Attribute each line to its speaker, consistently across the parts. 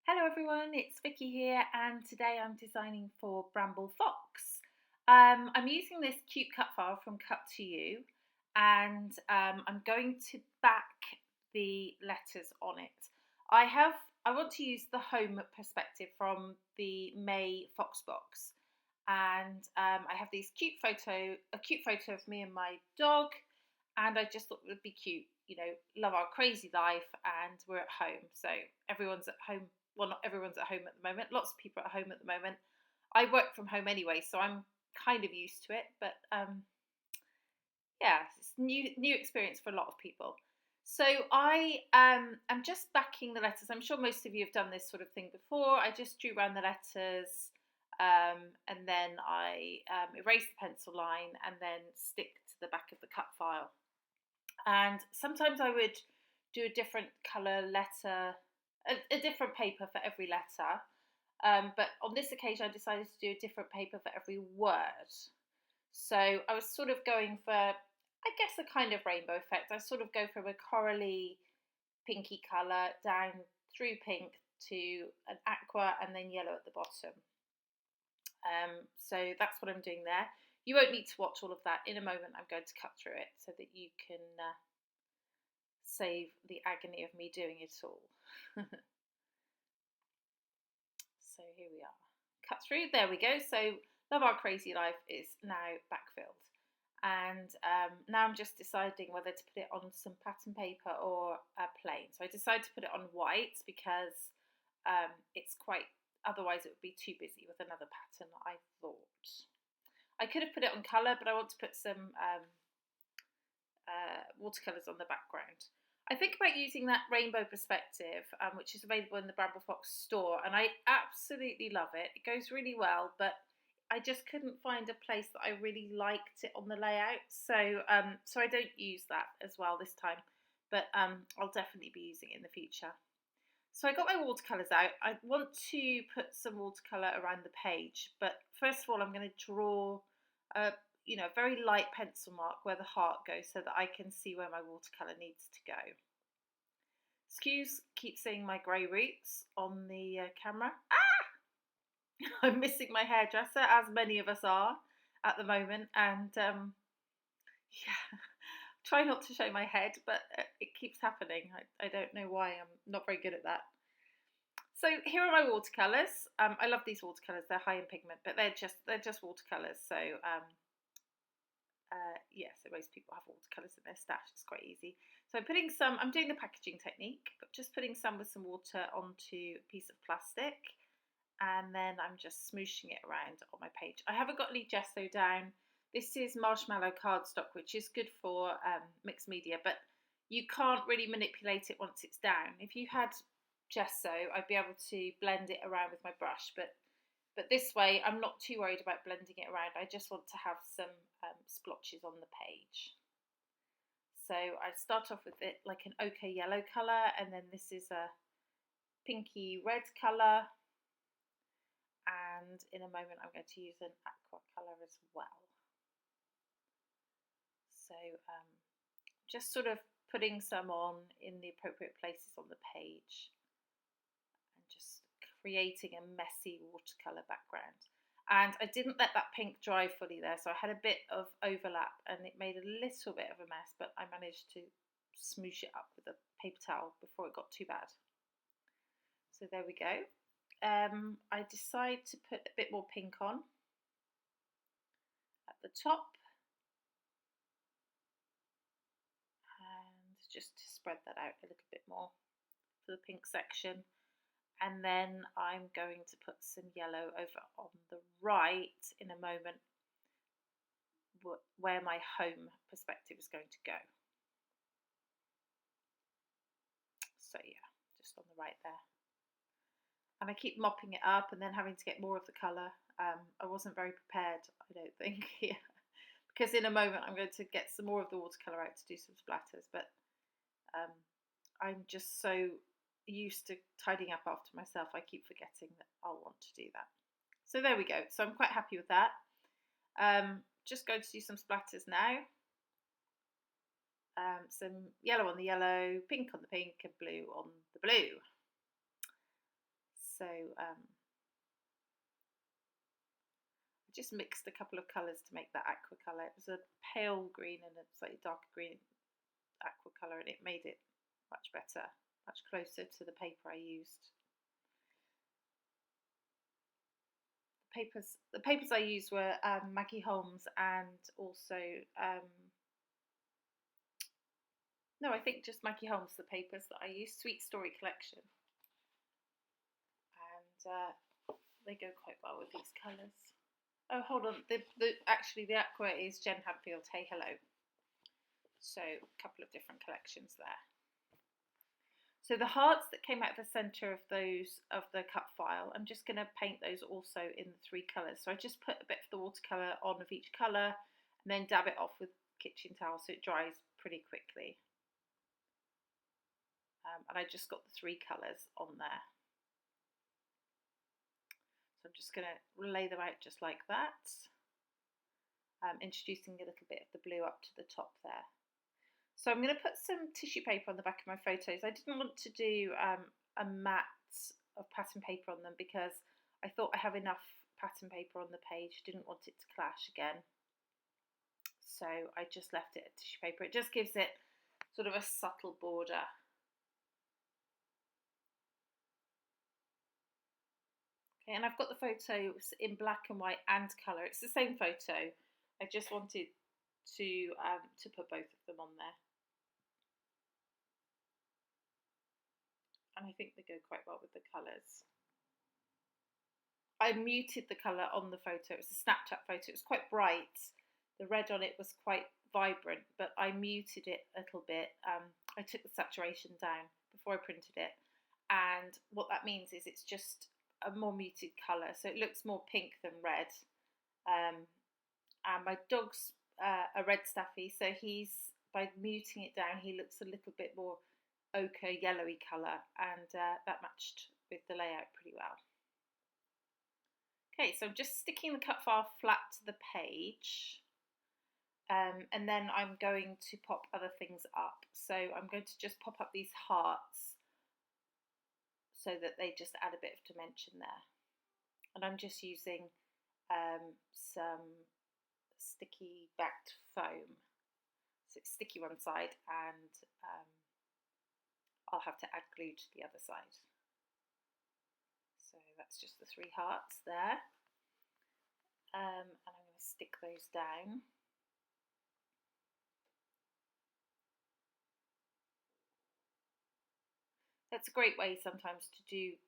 Speaker 1: Hello everyone, it's Vicky here, and today I'm designing for Bramble Fox. I'm using this cute cut file from Cut to You, and I'm going to back the letters on it. I want to use the home perspective from the May Fox box, and I have a cute photo of me and my dog, and I just thought it would be cute. Love our crazy life, and we're at home, so everyone's at home. Well, not everyone's at home at the moment. Lots of people are at home at the moment. I work from home anyway, so I'm kind of used to it. But yeah, it's new experience for a lot of people. So I am just backing the letters. I'm sure most of you have done this sort of thing before. I just drew around the letters, and then I erase the pencil line and then stick to the back of the cut file. And sometimes I would do a different colour letter, a different paper for every letter. But on this occasion, I decided to do a different paper for every word. So I was sort of going for, I guess, a kind of rainbow effect. I sort of go from a corally pinky colour down through pink to an aqua and then yellow at the bottom. So that's what I'm doing there. You won't need to watch all of that. In a moment, I'm going to cut through it so that you can save the agony of me doing it all. So here we are. Cut through, there we go. So Love Our Crazy Life is now backfilled. And now I'm just deciding whether to put it on some pattern paper or plain. So I decided to put it on white because it's quite, otherwise it would be too busy with another pattern, I thought. I could have put it on colour, but I want to put some watercolours on the background. I think about using that rainbow perspective, which is available in the Bramble Fox store, and I absolutely love it. It goes really well, but I just couldn't find a place that I really liked it on the layout, so I don't use that as well this time, but I'll definitely be using it in the future. So I got my watercolours out. I want to put some watercolour around the page, but first of all I'm going to draw a very light pencil mark where the heart goes so that I can see where my watercolour needs to go. Excuse keep seeing my grey roots on the camera. I'm missing my hairdresser, as many of us are at the moment, and yeah, try not to show my head, but it keeps happening. I don't know why. I'm not very good at that. So here are my watercolours. I love these watercolours. They're high in pigment, but they're just watercolours. So yeah, so most people have watercolours in their stash. It's quite easy. So I'm doing the packaging technique, but just putting some with some water onto a piece of plastic, and then I'm just smooshing it around on my page. I haven't got any gesso down. This is marshmallow cardstock, which is good for mixed media, but you can't really manipulate it once it's down. If you had gesso, I'd be able to blend it around with my brush, but this way I'm not too worried about blending it around. I just want to have some splotches on the page. So I start off with it like an ochre yellow colour, and then this is a pinky red colour, and in a moment I'm going to use an aqua colour as well. So just sort of putting some on in the appropriate places on the page and just creating a messy watercolour background. And I didn't let that pink dry fully there, so I had a bit of overlap and it made a little bit of a mess, but I managed to smoosh it up with a paper towel before it got too bad. So there we go. I decide to put a bit more pink on at the top, and just to spread that out a little bit more for the pink section. And then I'm going to put some yellow over on the right in a moment, where my home perspective is going to go. So yeah, just on the right there. And I keep mopping it up and then having to get more of the colour. I wasn't very prepared, I don't think, here, because in a moment I'm going to get some more of the watercolour out to do some splatters, but I'm just so used to tidying up after myself, I keep forgetting that I'll want to do that. So there we go. So I'm quite happy with that. Just going to do some splatters now. Some yellow on the yellow, pink on the pink, and blue on the blue. So I just mixed a couple of colours to make that aqua colour. It was a pale green and a slightly darker green aqua colour, and it made it much better, much closer to the paper I used. The papers I used were Maggie Holmes and also no, I think just Maggie Holmes, the papers that I used, Sweet Story collection, and they go quite well with these colours. Oh, hold on, actually the aqua is Jen Hadfield, Hey Hello. So a couple of different collections there. So the hearts that came out of the centre of the cut file, I'm just going to paint those also in the 3 colours. So I just put a bit of the watercolour on of each colour and then dab it off with kitchen towel so it dries pretty quickly. And I just got the 3 colours on there. So I'm just going to lay them out just like that, introducing a little bit of the blue up to the top there. So I'm going to put some tissue paper on the back of my photos. I didn't want to do a mat of pattern paper on them because I thought I have enough pattern paper on the page. Didn't want it to clash again. So I just left it at tissue paper. It just gives it sort of a subtle border. Okay, and I've got the photos in black and white and colour. It's the same photo. I just wanted to put both of them on there. And I think they go quite well with the colours. I muted the colour on the photo. It was a Snapchat photo. It was quite bright. The red on it was quite vibrant, but I muted it a little bit. I took the saturation down before I printed it. And what that means is it's just a more muted colour. So it looks more pink than red. And my dog's a red staffy, so by muting it down, he looks a little bit more ochre yellowy colour, and that matched with the layout pretty well. Okay, so I'm just sticking the cut file flat to the page, and then I'm going to pop other things up. So I'm going to just pop up these hearts so that they just add a bit of dimension there. And I'm just using some sticky backed foam. So it's sticky one side, and I'll have to add glue to the other side. So that's just the 3 hearts there. And I'm going to stick those down. That's a great way sometimes to do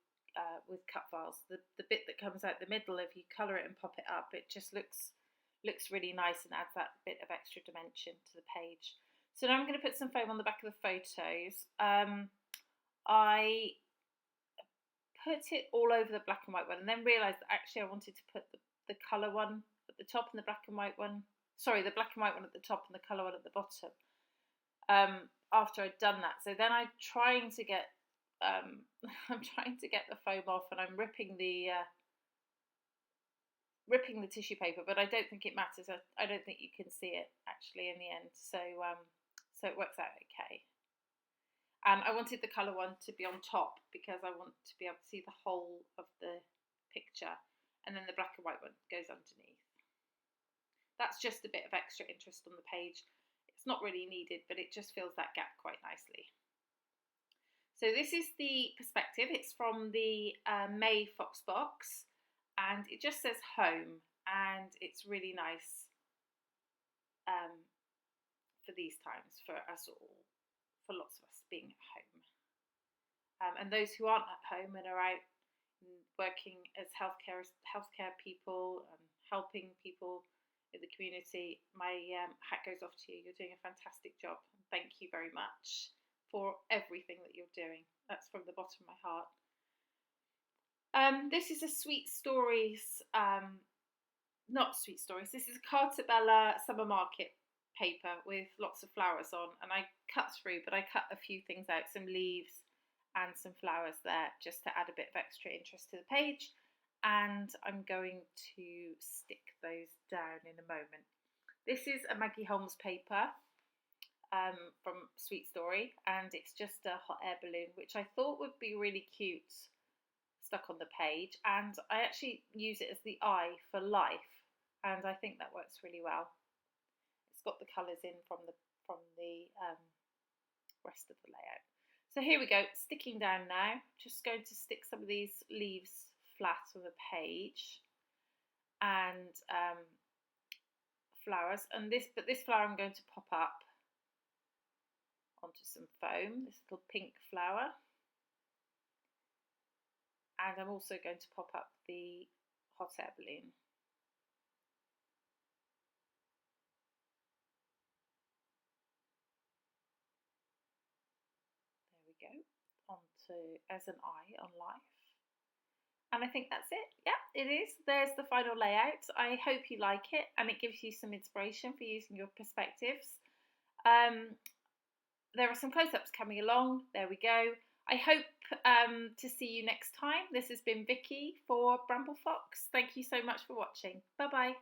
Speaker 1: with cut files. The bit that comes out the middle, if you colour it and pop it up, it just looks really nice and adds that bit of extra dimension to the page. So now I'm going to put some foam on the back of the photos. I put it all over the black and white one and then realised that actually I wanted to put the colour one at the top and the black and white one, sorry, the black and white one at the top and the colour one at the bottom, after I'd done that. So then I'm trying to get the foam off, and I'm ripping the tissue paper, but I don't think it matters. I don't think you can see it actually in the end, so it works out okay. And I wanted the colour one to be on top because I want to be able to see the whole of the picture, and then the black and white one goes underneath. That's just a bit of extra interest on the page. It's not really needed, but it just fills that gap quite nicely. So this is the perspective. It's from the May Fox box, and it just says home, and it's really nice for these times, for us all, for lots of us being at home. And those who aren't at home and are out working as healthcare people and helping people in the community, my hat goes off to you. You're doing a fantastic job. Thank you very much for everything that you're doing. That's from the bottom of my heart. This is a Sweet Stories, not Sweet Stories, this is a Cartabella Summer Market paper with lots of flowers on, and I cut through, but I cut a few things out, some leaves and some flowers there, just to add a bit of extra interest to the page, and I'm going to stick those down in a moment. This is a Maggie Holmes paper from Sweet Story, and it's just a hot air balloon, which I thought would be really cute stuck on the page, and I actually use it as the eye for life, and I think that works really well. It's got the colours in from the rest of the layout. So here we go, sticking down now. Just going to stick some of these leaves flat on the page, and flowers, and this flower I'm going to pop up onto some foam, this little pink flower, and I'm also going to pop up the hot air balloon. There we go, onto as an eye on life. And I think that's it. Yeah, it is. There's the final layout. I hope you like it, and it gives you some inspiration for using your perspectives. There are some close-ups coming along. There we go. I hope to see you next time. This has been Vicky for Bramble Fox. Thank you so much for watching. Bye-bye.